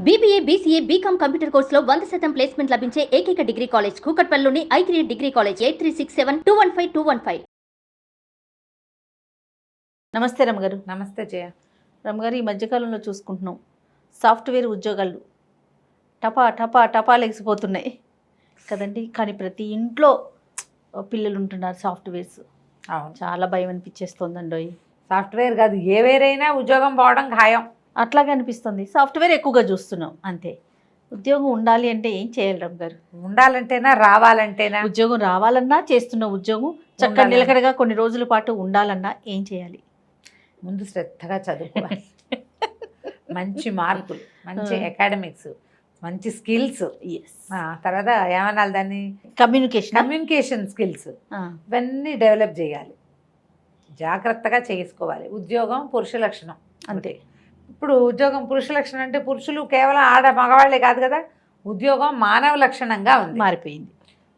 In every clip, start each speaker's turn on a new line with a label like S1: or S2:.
S1: BBA, BCA, BCom computer కోర్సులో 100% placement లభించే ఏకైక డిగ్రీ కాలేజ్ కూకట్పల్లిలోని i3 డిగ్రీ కాలేజ్ 8367215215.
S2: నమస్తే రమగారు.
S3: నమస్తే జయ.
S2: రమగారు, ఈ మధ్యకాలంలో చూసుకుంటున్నాం సాఫ్ట్వేర్ ఉద్యోగాలు టపా టపా టపా లెగిసిపోతున్నాయి కదండి. కానీ ప్రతి ఇంట్లో పిల్లలు ఉంటున్నారు సాఫ్ట్వేర్స్.
S3: అవును,
S2: చాలా భయం అనిపించేస్తుందండి.
S3: సాఫ్ట్వేర్ కాదు ఏ వేరైనా ఉద్యోగం పోవడం ఖాయం.
S2: అట్లాగే అనిపిస్తుంది. సాఫ్ట్వేర్ ఎక్కువగా చూస్తున్నాం అంతే. ఉద్యోగం ఉండాలి అంటే ఏం చేయాలి రమగారు?
S3: ఉండాలంటేనా రావాలంటేనా?
S2: ఉద్యోగం రావాలన్నా, చేస్తున్న ఉద్యోగం చక్కగా నిలకడగా కొన్ని రోజుల పాటు ఉండాలన్నా ఏం చేయాలి?
S3: ముందు శ్రద్ధగా చదువుకోవాలి. మంచి మార్కులు, మంచి అకాడమిక్స్, మంచి స్కిల్స్, తర్వాత ఏమనాలి దాన్ని, కమ్యూనికేషన్ స్కిల్స్, ఇవన్నీ డెవలప్ చేయాలి. జాగ్రత్తగా చేసుకోవాలి. ఉద్యోగం పురుష లక్షణం
S2: అంతే.
S3: ఇప్పుడు ఉద్యోగం పురుష లక్షణం అంటే పురుషులు కేవలం మగవాళ్లే కాదు కదా, ఉద్యోగం మానవ లక్షణంగా ఉంది,
S2: మారిపోయింది.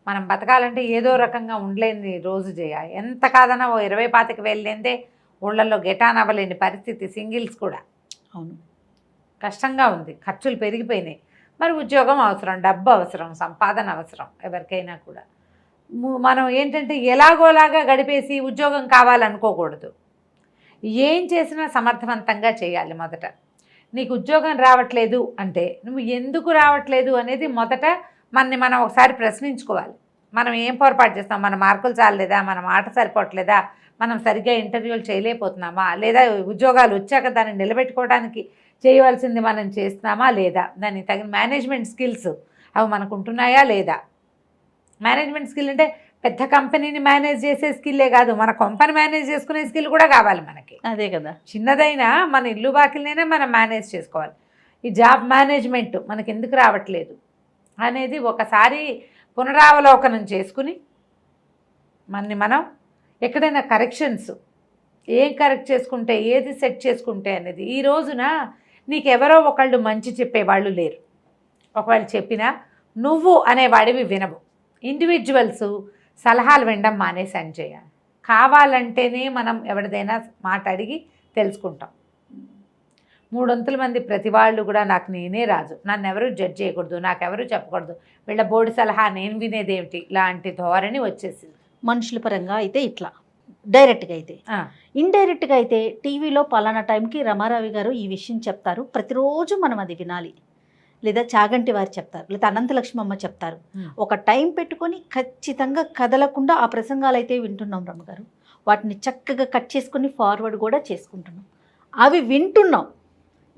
S3: మనం బతకాలంటే ఏదో రకంగా ఉండలేని రోజు చేయాలి. ఎంత కాదన్నా 20-25 వేలు లేదే ఊళ్ళల్లో గెటాన్ అవ్వలేని పరిస్థితి. సింగిల్స్ కూడా
S2: అవును,
S3: కష్టంగా ఉంది. ఖర్చులు పెరిగిపోయినాయి. మరి ఉద్యోగం అవసరం, డబ్బు అవసరం, సంపాదన అవసరం ఎవరికైనా కూడా. మనం ఏంటంటే ఎలాగోలాగా గడిపేసి ఉద్యోగం కావాలనుకోకూడదు. ఏం చేసినా సమర్థవంతంగా చేయాలి. మొదట నీకు ఉద్యోగం రావట్లేదు అంటే నువ్వు ఎందుకు రావట్లేదు అనేది మొదట మనం ఒకసారి ప్రశ్నించుకోవాలి. మనం ఏం పొరపాటు చేస్తాం? మన మార్కులు చాలలేదా? మన మాట సరిపోవట్లేదా? మనం సరిగ్గా ఇంటర్వ్యూలు చేయలేకపోతున్నామా? లేదా ఉద్యోగాలు వచ్చాక దాన్ని నిలబెట్టుకోవడానికి చేయవలసింది మనం చేస్తున్నామా లేదా? దానికి తగిన మేనేజ్మెంట్ స్కిల్స్ అవి మనకు ఉంటున్నాయా లేదా? మేనేజ్మెంట్ స్కిల్ అంటే పెద్ద కంపెనీని మేనేజ్ చేసే స్కిల్లే కాదు, మన కొంపని మేనేజ్ చేసుకునే స్కిల్ కూడా కావాలి మనకి.
S2: అదే కదా,
S3: చిన్నదైనా మన ఇల్లు బాకిలైనా మనం మేనేజ్ చేసుకోవాలి. ఈ జాబ్ మేనేజ్మెంట్ మనకి ఎందుకు రావట్లేదు అనేది ఒకసారి పునరావలోకనం చేసుకుని మనం ఎక్కడైనా కరెక్షన్స్ ఏం కరెక్ట్ చేసుకుంటే, ఏది సెట్ చేసుకుంటే అనేది. ఈ రోజున నీకెవరో ఒకళ్ళు మంచి చెప్పేవాళ్ళు లేరు. ఒకవేళ చెప్పినా నువ్వు అనేవాడివి వినవు. ఇండివిజువల్స్ సలహాలు వినడం మానేసాను చేయాలి. కావాలంటేనే మనం ఎవరిదైనా మాట అడిగి తెలుసుకుంటాం. 300 మంది ప్రతి వాళ్ళు కూడా నాకు నేనే రాజు, నన్ను ఎవరు జడ్జ్ చేయకూడదు, నాకెవరు చెప్పకూడదు, వీళ్ళ బోర్డు సలహా నేను వినేదేమిటి, ఇలాంటి ధోరణి వచ్చేసింది.
S2: మనుషుల పరంగా అయితే ఇట్లా, డైరెక్ట్గా అయితే. ఇండైరెక్ట్గా అయితే టీవీలో పలానా టైంకి రమారావి గారు ఈ విషయం చెప్తారు, ప్రతిరోజు మనం అది వినాలి. లేదా చాగంటి వారు చెప్తారు, లేదా అనంతలక్ష్మమ్మ చెప్తారు. ఒక టైం పెట్టుకొని ఖచ్చితంగా కదలకుండా ఆ ప్రసంగాలు అయితే వింటున్నాం రమ్మగారు. వాటిని చక్కగా కట్ చేసుకుని ఫార్వర్డ్ కూడా చేసుకుంటున్నాం. అవి వింటున్నాం.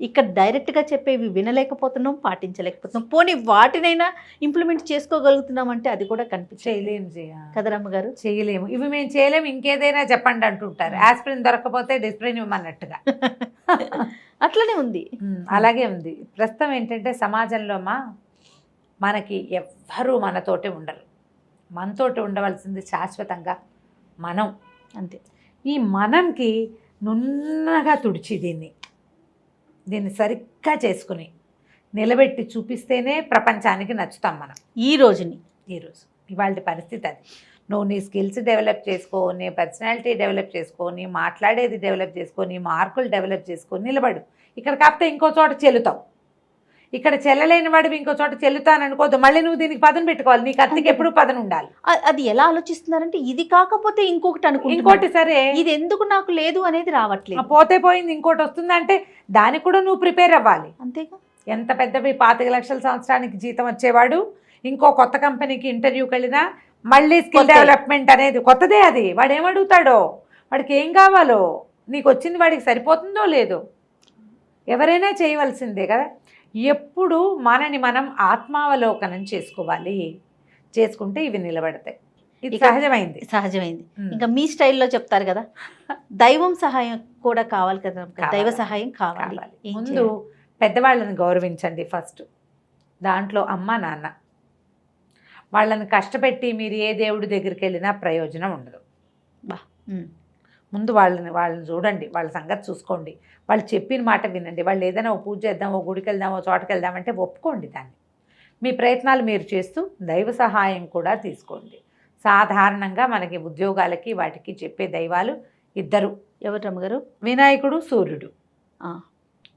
S2: ఇక్కడ డైరెక్ట్గా చెప్పేవి వినలేకపోతున్నాం, పాటించలేకపోతున్నాం. పోనీ వాటినైనా ఇంప్లిమెంట్ చేసుకోగలుగుతున్నాం అంటే అది కూడా
S3: చేయలేము
S2: కదా రమ్మగారు.
S3: చేయలేము. ఇవి మేము చేయలేము, ఇంకేదైనా చెప్పండి అంటుంటారు. ఆస్పిరిన్ దొరకపోతే డిస్ప్రిన్ ఇవ్వమన్నట్టుగా.
S2: అట్లనే ఉంది,
S3: అలాగే ఉంది. ప్రస్తుతం ఏంటంటే సమాజంలో మనకి ఎవ్వరూ మనతోటి ఉండరు. మనతోటి ఉండవలసింది శాశ్వతంగా మనం.
S2: అంతే.
S3: ఈ మనంకి నున్నగా తుడిచి దీన్ని సరిగ్గా చేసుకుని నిలబెట్టి చూపిస్తేనే ప్రపంచానికి నచ్చుతాం మనం. ఈరోజు ఇవాళ పరిస్థితి అది. నువ్వు నీ స్కిల్స్ డెవలప్ చేసుకో, నీ పర్సనాలిటీ డెవలప్ చేసుకో, నీ మాట్లాడేది డెవలప్ చేసుకో, నీ మార్కులు డెవలప్ చేసుకో, నిలబడు. ఇక్కడ కాకపోతే ఇంకో చోట చెల్లుతావు. ఇక్కడ చెల్లలేని వాడివి ఇంకో చోట చెల్లుతాను అనుకోదు. మళ్ళీ నువ్వు దీనికి పదను పెట్టుకోవాలి. నీ కత్తికి ఎప్పుడు పదను ఉండాలి.
S2: అది ఎలా ఆలోచిస్తున్నారంటే ఇది కాకపోతే ఇంకొకటి
S3: ఇంకోటి సరే,
S2: ఇది ఎందుకు నాకు లేదు అనేది రావట్లేదు.
S3: పోతే పోయింది, ఇంకోటి వస్తుందంటే దానికి కూడా నువ్వు ప్రిపేర్ అవ్వాలి.
S2: అంతేగా.
S3: ఎంత పెద్దవి 25 లక్షల సంవత్సరానికి జీతం వచ్చేవాడు ఇంకో కొత్త కంపెనీకి ఇంటర్వ్యూకి వెళ్ళినా మళ్ళీ స్కిల్ డెవలప్మెంట్ అనేది కొత్తదే. అది వాడు ఏమడుగుతాడో, వాడికి ఏం కావాలో, నీకు వచ్చింది వాడికి సరిపోతుందో లేదో ఎవరైనా చేయవలసిందే కదా. ఎప్పుడు మనని మనం ఆత్మావలోకనం చేసుకోవాలి. చేసుకుంటే ఇవి నిలబడతాయి. ఇది
S2: సహజమైంది. ఇంకా మీ స్టైల్లో చెప్తారు కదా, దైవం సహాయం కూడా కావాలి కదా, దైవ సహాయం కావాలి.
S3: ముందు పెద్దవాళ్ళని గౌరవించండి ఫస్ట్. దాంట్లో అమ్మ నాన్న, వాళ్ళని కష్టపెట్టి మీరు ఏ దేవుడి దగ్గరికి వెళ్ళినా ప్రయోజనం ఉండదు. ముందు వాళ్ళని చూడండి, వాళ్ళ సంగతి చూసుకోండి, వాళ్ళు చెప్పిన మాట వినండి. వాళ్ళు ఏదైనా ఓ పూజ చేద్దాం, ఓ గుడికి వెళ్దాం, ఓ చోటకి వెళ్దామంటే ఒప్పుకోండి దాన్ని. మీ ప్రయత్నాలు మీరు చేస్తూ దైవ సహాయం కూడా తీసుకోండి. సాధారణంగా మనకి ఉద్యోగాలకి వాటికి చెప్పే దైవాలు ఇద్దరు.
S2: ఎవరు రమ్మగారు?
S3: వినాయకుడు, సూర్యుడు,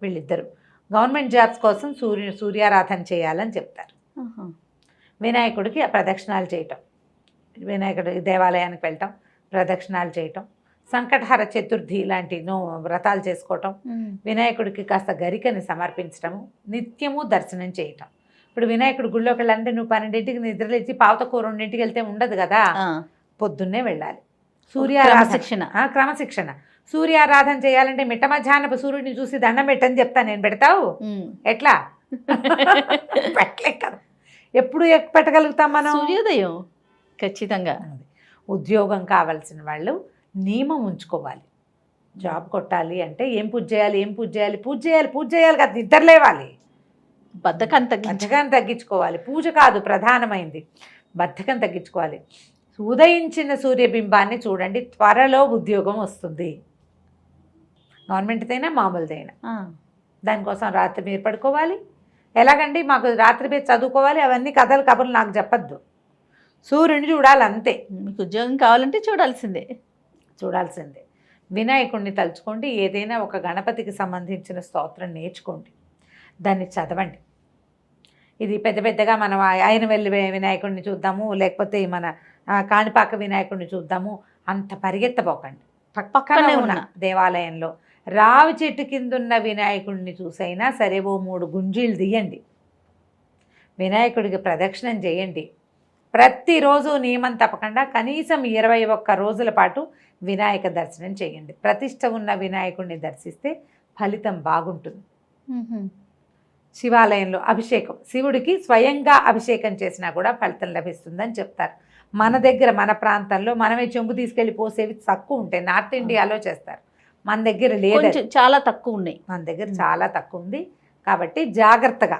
S3: వీళ్ళిద్దరు. గవర్నమెంట్ జాబ్స్ కోసం సూర్యారాధన చేయాలని చెప్తారు.
S2: ఆహా.
S3: వినాయకుడికి ప్రదక్షిణాలు చేయటం, వినాయకుడి దేవాలయానికి వెళ్ళటం, ప్రదక్షిణాలు చేయటం, సంకటహర చతుర్థి లాంటి వ్రతాలు చేసుకోవటం, వినాయకుడికి కాస్త గరికని సమర్పించటము, నిత్యము దర్శనం చేయటం. ఇప్పుడు వినాయకుడు గుళ్ళోకి వెళ్ళాలంటే నువ్వు 12ంటికి నిద్రలేచి పావుతకు 2ంటికి వెళ్తే ఉండదు కదా, పొద్దున్నే వెళ్ళాలి. క్రమశిక్షణ. సూర్యారాధన చేయాలంటే మిట్ట మధ్యాహ్నపు సూర్యుడిని చూసి దండం పెట్టని చెప్తాను నేను. పెడతావు ఎట్లా? పెట్టలే కదా. ఎప్పుడు పెట్టగలుగుతాం మనం?
S2: సూర్యోదయం ఖచ్చితంగా.
S3: ఉద్యోగం కావాల్సిన వాళ్ళు నియమం ఉంచుకోవాలి. జాబ్ కొట్టాలి అంటే ఏం పూజ చేయాలి కదా, నిద్ర లేవాలి, బద్ధకాన్ని తగ్గించుకోవాలి. పూజ కాదు ప్రధానమైంది, బద్ధకం తగ్గించుకోవాలి. ఉదయించిన సూర్యబింబాన్ని చూడండి, త్వరలో ఉద్యోగం వస్తుంది. గవర్నమెంట్దైనా మామూలుదైనా. దానికోసం రాత్రి మీరు పడుకోవాలి. ఎలాగండి? మాకు రాత్రి మీరు చదువుకోవాలి, అవన్నీ కబుర్లు నాకు చెప్పద్దు. సూర్యుని చూడాలి అంతే.
S2: మీకు ఉద్యోగం కావాలంటే చూడాల్సిందే.
S3: వినాయకుడిని తలుచుకోండి. ఏదైనా ఒక గణపతికి సంబంధించిన స్తోత్రం నేర్చుకోండి, దాన్ని చదవండి. ఇది పెద్దగా మనం ఆయనవెల్లి వినాయకుడిని చూద్దాము, లేకపోతే మన కాణిపాక వినాయకుడిని చూద్దాము అంత పరిగెత్తబోకండి. పక్కన ఉన్న దేవాలయంలో రావి చెట్టు కిందున్న వినాయకుడిని చూసైనా సరే ఓ 3 గుంజీలు తీయండి, వినాయకుడికి ప్రదక్షిణం చేయండి. ప్రతిరోజు నియమం తప్పకుండా కనీసం 21 రోజుల పాటు వినాయక దర్శనం చేయండి. ప్రతిష్ట ఉన్న వినాయకుడిని దర్శిస్తే ఫలితం బాగుంటుంది. శివాలయంలో అభిషేకం, శివుడికి స్వయంగా అభిషేకం చేసినా కూడా ఫలితం లభిస్తుందని చెప్తారు. మన దగ్గర మన ప్రాంతంలో మనమే చెంబు తీసుకెళ్ళి పోసేవి తక్కువ ఉంటాయి. నార్త్ ఇండియాలో చేస్తారు, మన దగ్గర లేదు,
S2: చాలా తక్కువ ఉన్నాయి.
S3: మన దగ్గర చాలా తక్కువ ఉంది. కాబట్టి జాగ్రత్తగా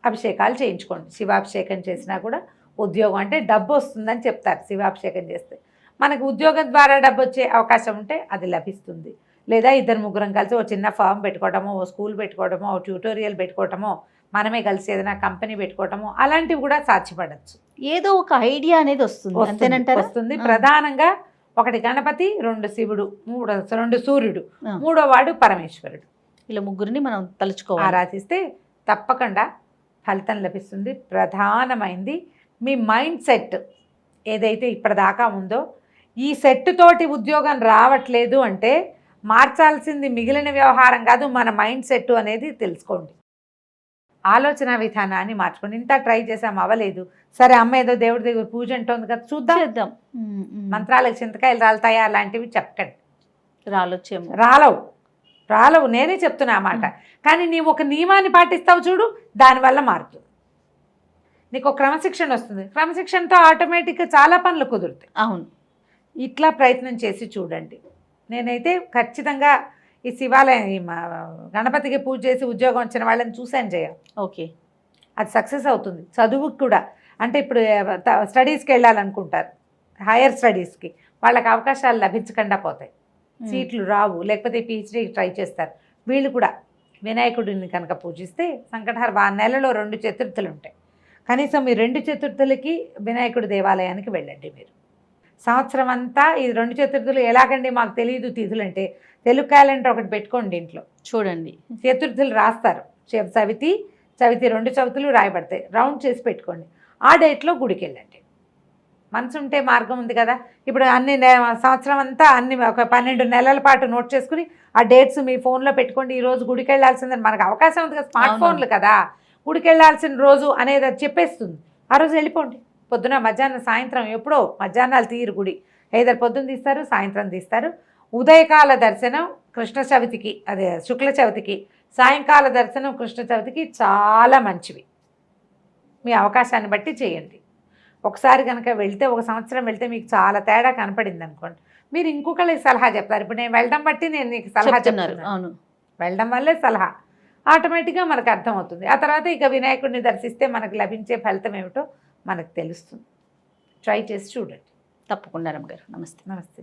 S3: అభిషేకాలు చేయించుకోండి. శివాభిషేకం చేసినా కూడా ఉద్యోగం అంటే డబ్బు వస్తుందని చెప్తారు. శివాభిషేకం చేస్తే మనకు ఉద్యోగం ద్వారా డబ్బు వచ్చే అవకాశం ఉంటే అది లభిస్తుంది. లేదా 2-3 కలిసి ఓ చిన్న ఫామ్ పెట్టుకోవటమో, ఓ స్కూల్ పెట్టుకోవటమో, ఓ ట్యూటోరియల్ పెట్టుకోవటమో, మనమే కలిసి ఏదైనా కంపెనీ పెట్టుకోవటమో అలాంటివి కూడా సాధ్యపడచ్చు.
S2: ఏదో ఒక ఐడియా అనేది వస్తుంది.
S3: ప్రధానంగా 1 గణపతి, 2 శివుడు, 2 సూర్యుడు, 3వ వాడు పరమేశ్వరుడు.
S2: ఇలా 3ని మనం తలుచుకోవాలి,
S3: ఆరాధిస్తే తప్పకుండా ఫలితం లభిస్తుంది. ప్రధానమైంది మీ మైండ్ సెట్ ఏదైతే ఇప్పటిదాకా ఉందో, ఈ సెట్ తోటి ఉద్యోగం రావట్లేదు అంటే మార్చాల్సింది మిగిలిన వ్యవహారం కాదు, మన మైండ్ సెట్ అనేది తెలుసుకోండి. ఆలోచన విధానాన్ని మార్చుకోండి. ఇంత ట్రై చేసాం అవ్వలేదు, సరే అమ్మ ఏదో దేవుడి దగ్గర పూజ అంటోంది కదా చూద్దాం, మంత్రాలకు చింతకాయలు రాలుతాయా అలాంటివి చెప్పకండి. రాలవు నేనే చెప్తున్నా ఆ మాట. కానీ నీవు ఒక నియమాన్ని పాటిస్తావు చూడు, దానివల్ల మారుతుంది. నీకు ఒక క్రమశిక్షణ వస్తుంది, క్రమశిక్షణతో ఆటోమేటిక్గా చాలా పనులు కుదురుతాయి.
S2: అవును,
S3: ఇట్లా ప్రయత్నం చేసి చూడండి. నేనైతే ఖచ్చితంగా ఈ శివాలయం గణపతికి పూజ చేసి ఉద్యోగం వచ్చిన వాళ్ళని చూశాను జయ.
S2: ఓకే,
S3: అది సక్సెస్ అవుతుంది. చదువుకు కూడా అంటే ఇప్పుడు స్టడీస్కి వెళ్ళాలనుకుంటారు, హైయర్ స్టడీస్కి, వాళ్ళకి అవకాశాలు లభించకుండా పోతాయి, సీట్లు రావు, లేకపోతే పిహెచ్డీకి ట్రై చేస్తారు. వీళ్ళు కూడా వినాయకుడిని కనుక పూజిస్తే సంకటహర నెలలో 2 చతుర్థులు ఉంటాయి. కనీసం ఈ 2 చతుర్థులకి వినాయకుడి దేవాలయానికి వెళ్ళండి. మీరు సంవత్సరం అంతా ఈ 2 చతుర్థులు ఎలాగండి మాకు తెలియదు తిథులు అంటే, తెలుగు క్యాలెండర్ ఒకటి పెట్టుకోండి ఇంట్లో, చూడండి చతుర్థులు రాస్తారు. చవితి 2 చవితులు రాయబడతాయి, రౌండ్ చేసి పెట్టుకోండి. ఆ డేట్లో గుడికి వెళ్ళండి. మనసు ఉంటే మార్గం ఉంది కదా. ఇప్పుడు అన్ని సంవత్సరం అంతా అన్ని ఒక 12 నెలల పాటు నోట్ చేసుకుని ఆ డేట్స్ మీ ఫోన్లో పెట్టుకోండి. ఈరోజు గుడికి వెళ్ళాల్సిందని మనకు అవకాశం ఉంది కదా, స్మార్ట్ ఫోన్లు కదా, గుడికి వెళ్ళాల్సిన రోజు అనేది అది చెప్పేస్తుంది. ఆ రోజు వెళ్ళిపోండి. పొద్దున మధ్యాహ్నం సాయంత్రం ఎప్పుడో మధ్యాహ్నాలు తీరు గుడి, ఏదో పొద్దున్న తీస్తారు సాయంత్రం తీస్తారు. ఉదయకాల దర్శనం కృష్ణ చవితికి, అదే శుక్ల చవితికి, సాయంకాల దర్శనం కృష్ణ చవితికి చాలా మంచివి. మీ అవకాశాన్ని బట్టి చేయండి. ఒకసారి కనుక వెళ్తే, ఒక సంవత్సరం వెళ్తే మీకు చాలా తేడా కనపడింది అనుకోండి, మీరు ఇంకొకళ్ళకి సలహా చెప్తారు. ఇప్పుడు నేను వెళ్ళడం బట్టి నేను నీకు సలహా చెప్తున్నాను.
S2: అవును,
S3: వెళ్ళడం వల్లే సలహా ఆటోమేటిక్గా మనకు అర్థమవుతుంది. ఆ తర్వాత ఇక వినాయకుడిని దర్శిస్తే మనకు లభించే ఫలితం ఏమిటో మనకు తెలుస్తుంది. ట్రై చేసి చూడండి.
S2: తప్పకుండా రమ్మగారు. నమస్తే.
S3: నమస్తే.